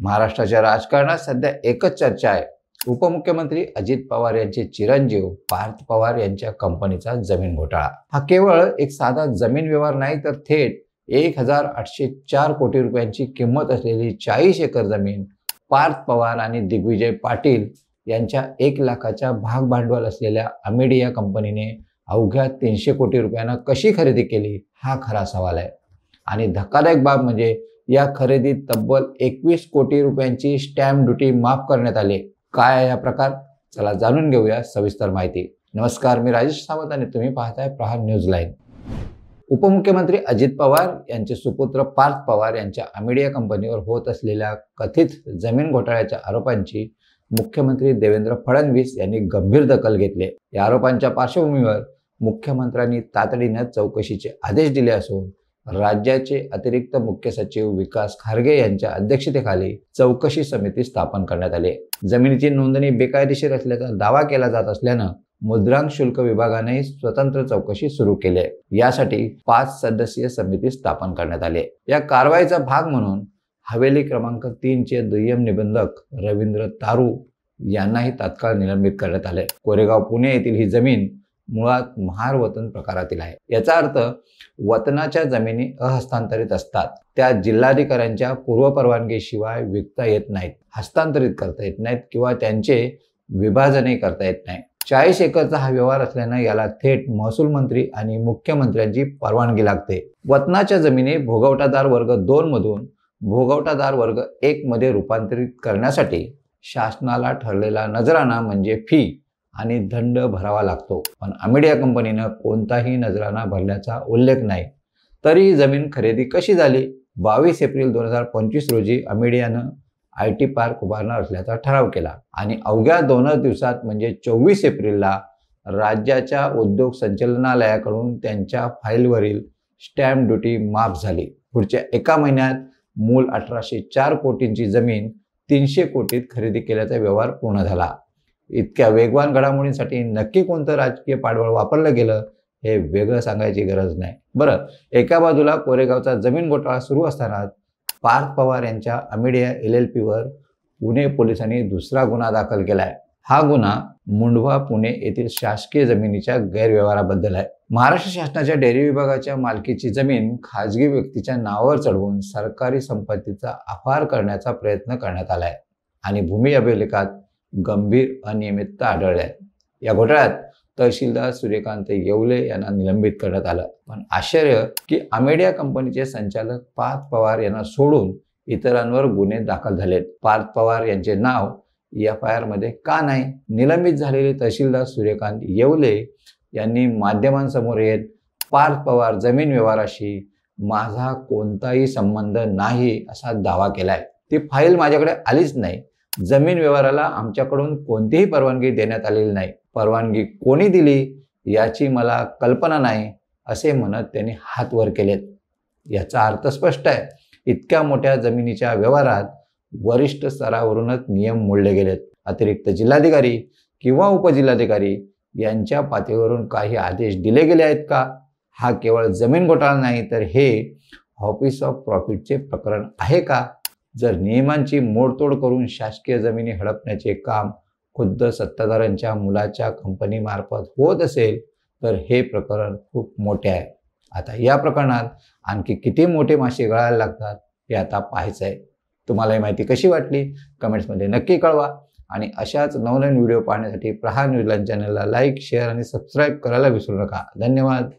महाराष्ट्राच्या राजकारणात सध्या एकच चर्चा आहे. उपमुख्यमंत्री अजित पवार यांचे चिरंजीव पार्थ पवार यांच्या कंपनीचा जमीन घोटाळा. हा केवळ एक साधा जमीन व्यवहार नाही, तर थेट 1804 कोटी रुपयांची किंमत असलेली 40 एकर जमीन पार्थ पवार आणि दिग्विजय पाटील यांच्या 1 लाखाच्या भाग भांडवल असलेल्या अमेडिया कंपनीने अवघ्या 300 कोटी रुपयांना कशी खरेदी केली, हा खरा सवाल आहे. आणि धक्कादायक बाब म्हणजे या खरेदीत तब्बल 21 कोटी रुपयांची स्टॅम्प ड्युटी माफ करण्यात आली. काय आहे हा प्रकार? चला जाणून घेऊया सविस्तर माहिती. नमस्कार, मी राजेश सावंत आणि तुम्ही पाहताय प्रहार न्यूज लाईव्ह. उपमुख्यमंत्री अजित पवार यांचे सुपुत्र पार्थ पवार यांच्या अमेडिया कंपनीवर होत असलेल्या कथित जमीन घोटाळ्याच्या आरोपांची मुख्यमंत्री देवेंद्र फडणवीस यांनी गंभीर दखल घेतली. या आरोपांच्या पार्श्वभूमीवर मुख्यमंत्र्यांनी तातडीने चौकशीचे आदेश दिले असून राज्याचे अतिरिक्त मुख्य सचिव विकास खारगे यांच्या अध्यक्षतेखाली चौकशी समिती स्थापन करण्यात आली. जमिनीची नोंदणी बेकायदेशीर असल्याचा दावा केला जात असल्यानं मुद्रांक शुल्क विभागाने स्वतंत्र चौकशी सुरू केली आहे. यासाठी 5 सदस्यीय समिती स्थापन करण्यात आली. या कारवाईचा भाग म्हणून हवेली क्रमांक 3 चे दुय्यम निबंधक रवींद्र तारू यांनाही तात्काळ निलंबित करण्यात आले. कोरेगाव पुणे येथील ही जमीन मुळात महार वतन प्रकारातील आहे. याचा अर्थ वतनाच्या जमिनी अहस्तांतरित असतात. त्या जिल्हाधिकाऱ्यांच्या पूर्वपरवानगीशिवाय विकता येत नाहीत, हस्तांतरित करता येत नाहीत किंवा त्यांचे विभाजनही करता येत नाही. 40 एकरचा हा व्यवहार असल्यानं याला थेट महसूल मंत्री आणि मुख्यमंत्र्यांची परवानगी लागते. वतनाच्या जमिनी भोगवटादार वर्ग 2 मधून भोगवटादार वर्ग 1 मध्ये रूपांतरित करण्यासाठी शासनाला ठरलेला नजराना म्हणजे फी आणि दंड भरावा लागतो. पण अमेडिया कंपनीनं कोणताही नजराना भरल्याचा उल्लेख नाही. तरी ही जमीन खरेदी कशी झाली? 22 एप्रिल 2025 रोजी अमेडियानं IT पार्क उभारणार असल्याचा ठराव केला आणि अवघ्या 2 दिवसात म्हणजे 24 एप्रिलला राज्याच्या उद्योग संचालनालयाकडून त्यांच्या फाईलवरील स्टॅम्प ड्युटी माफ झाली. पुढच्या 1 महिन्यात मूळ 1804 कोटींची जमीन 300 कोटीत खरेदी केल्याचा व्यवहार पूर्ण झाला. इतक्या वेगवान घडामोडींसाठी नक्की कोणतं राजकीय पाठबळ वापरलं गेलं हे वेगळं सांगायची गरज नाही. बरं, एका बाजूला कोरेगावचा जमीन घोटाळा सुरू असताना पार्थ पवार यांच्या अमेडिया LLP वर पुणे पोलिसांनी दुसरा गुन्हा दाखल केलाय. हा गुन्हा मुंढवा पुणे येथील शासकीय जमिनीच्या गैरव्यवहाराबद्दल आहे. महाराष्ट्र शासनाच्या डेअरी विभागाच्या मालकीची जमीन खाजगी व्यक्तीच्या नावावर चढवून सरकारी संपत्तीचा अपहार करण्याचा प्रयत्न करण्यात आलाय आणि भूमी अभिलेखात गंभीर अनियमितता आढळल्या. या घोटाळ्यात तहसीलदार सूर्यकांत येवले यांना निलंबित करण्यात आलं. पण आश्चर्य की अमेडिया कंपनीचे संचालक पार्थ पवार यांना सोडून इतरांवर गुन्हे दाखल झालेत. पार्थ पवार यांचे नाव FIR मध्ये का नाही? निलंबित झालेले तहसीलदार सूर्यकांत येवले यांनी माध्यमांसमोर येत पार्थ पवार जमीन व्यवहाराशी माझा कोणताही संबंध नाही असा दावा केलाय. ती फाईल माझ्याकडे आलीच नाही. जमीन व्यवहाराला आमच्याकडून कोणतीही परवानगी देण्यात आलेली नाही. परवानगी कोणी दिली याची मला कल्पना नाही असे म्हणत त्यांनी हात वर केलेत. याचा अर्थ स्पष्ट आहे. इतक्या मोठ्या जमिनीच्या व्यवहारात वरिष्ठ स्तरावरूनच नियम मोडले गेलेत. अतिरिक्त जिल्हाधिकारी किंवा उपजिल्हाधिकारी यांच्या पातळीवरून काही आदेश दिले गेले आहेत का? हा केवळ जमीन घोटाळा नाही, तर हे ऑफिस ऑफ प्रॉफिटचे प्रकरण आहे का? जर नियमांची मोडतोड करून शासकीय जमिनी हडपण्याचे काम खुद्द सत्ताधाऱ्यांच्या मुलाच्या कंपनीमार्फत होत असेल तर हे प्रकरण खूप मोठे आहे. आता या प्रकरणात आणखी किती मोठे मासे गळायला लागतात हे आता पाहायचं आहे. तुम्हाला ही माहिती कशी वाटली कमेंट्समध्ये नक्की कळवा आणि अशाच नवनवीन व्हिडिओ पाहण्यासाठी प्रहार न्यूज लाईव्ह चॅनलला लाईक, शेअर आणि सबस्क्राईब करायला विसरू नका. धन्यवाद.